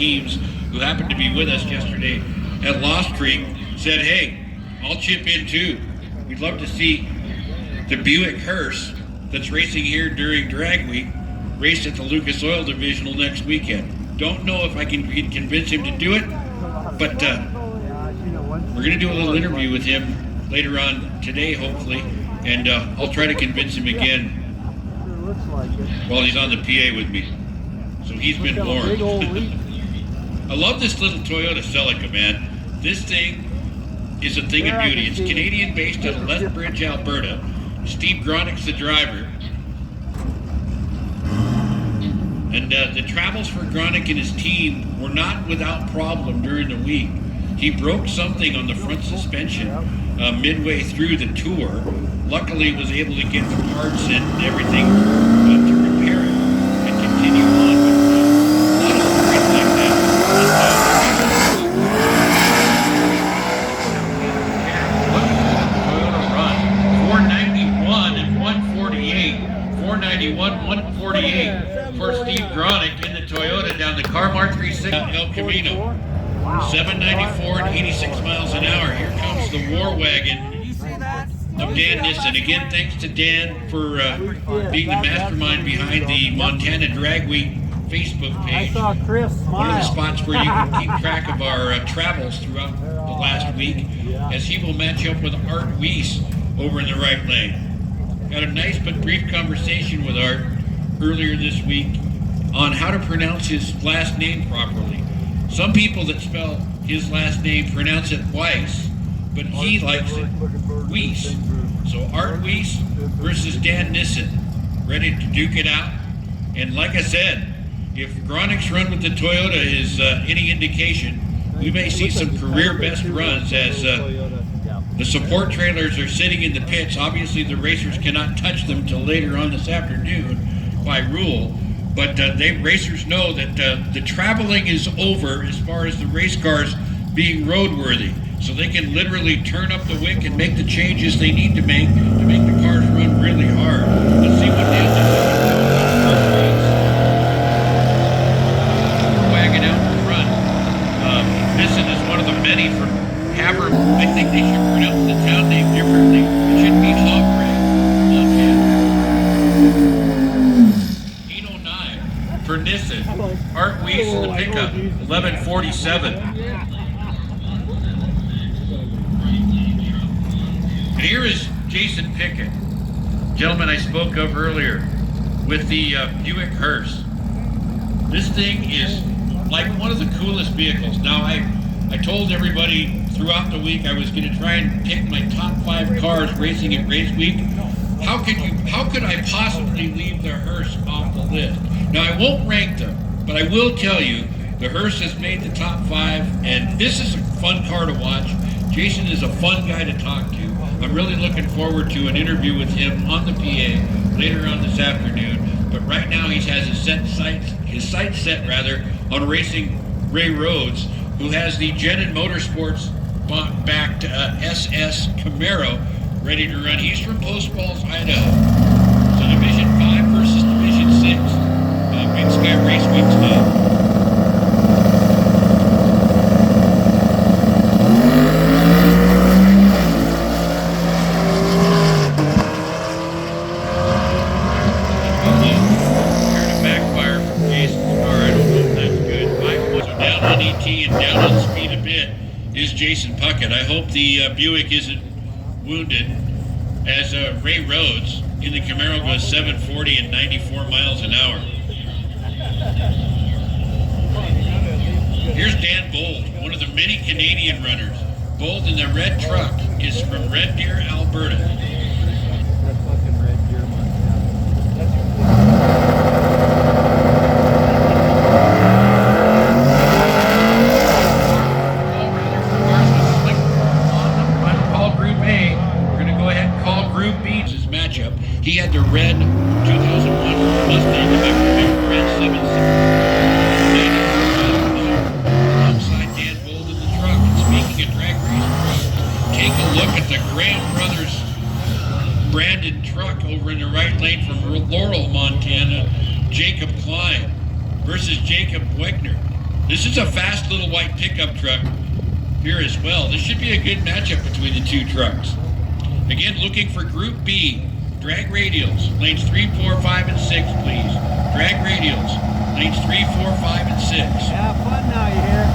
teams who happened to be with us yesterday at Lost Creek said, hey, I'll chip in too. We'd love to see the Buick Hearse that's racing here during Drag Week race at the Lucas Oil Divisional next weekend. Don't know if I can convince him to do it, but we're going to do a little interview with him later on today, hopefully, and I'll try to convince him again while he's on the PA with me. So he's been warned. I love this little Toyota Celica, man. This thing is a thing of beauty. It's Canadian-based out of Lethbridge, Alberta. Steve Gronick's the driver. And the travels for Gronick and his team were not without problem during the week. He broke something on the front suspension midway through the tour. Luckily, was able to get the parts and everything to repair it and continue on. But a lot of stories like that. Look at the Toyota run. 491 and 148. 491, 148 for Steve Gronick in the Toyota down the Car-Mart 36 El Camino. 794 and 86 miles an hour. Here comes the war wagon of Dan Nissen. Again, thanks to Dan for being the mastermind behind the Montana Drag Week Facebook page. I saw Chris smile. One of the spots where you can keep track of our travels throughout the last week, as he will match up with Art Weiss over in the right lane. Got a nice but brief conversation with Art earlier this week on how to pronounce his last name properly. Some people that spell his last name pronounce it Weiss, but he likes it Weiss. So Art Weiss versus Dan Nissen, ready to duke it out. And like I said, if Gronick's run with the Toyota is any indication, we may see some career best runs as the support trailers are sitting in the pits. Obviously the racers cannot touch them till later on this afternoon by rule. But racers know that the traveling is over as far as the race cars being roadworthy. So they can literally turn up the wick and make the changes they need to make the cars run really hard. Let's see what Dan does. Wagon out in front. Nissen is one of the many from Havre. I think they should pronounce the town name differently. It should be Havre. For Nissen, Art Weiss in the pickup, 1147. And here is Jason Pickett, gentleman I spoke of earlier, with the Buick Hearse. This thing is like one of the coolest vehicles. Now, I told everybody throughout the week I was going to try and pick my top 5 cars racing at Race Week. How could I possibly leave the Hearse off the list? Now, I won't rank them, but I will tell you, the Hearse has made the top 5, and this is a fun car to watch. Jason is a fun guy to talk to. I'm really looking forward to an interview with him on the PA later on this afternoon, but right now he has his sights set on racing Ray Rhodes, who has the Genin Motorsports backed SS Camaro ready to run. He's from Post Falls, Idaho. So Division 5 versus Division 6. Big Sky Race Week stuff. Heard a backfire from Jason's car. I don't know if that's good. So down on ET and down on speed a bit is Jason Puckett. I hope the Buick isn't wounded as Ray Rhodes in the Camaro goes 740 and 94 miles an hour. Here's Dan Bold, one of the many Canadian runners. Bold in the red truck is from Red Deer, Alberta. He had the red 2001 Mustang, the red 760. Alongside Dan Bold in the truck. And speaking of drag race trucks, take a look at the Graham Brothers branded truck over in the right lane from Laurel, Montana. Jacob Klein versus Jacob Wegner. This is a fast little white pickup truck here as well. This should be a good matchup between the two trucks. Again, looking for Group B, drag radials, lanes 3, 4, 5, and 6, please. Drag radials, lanes 3, 4, 5, and 6. Have fun now, you hear?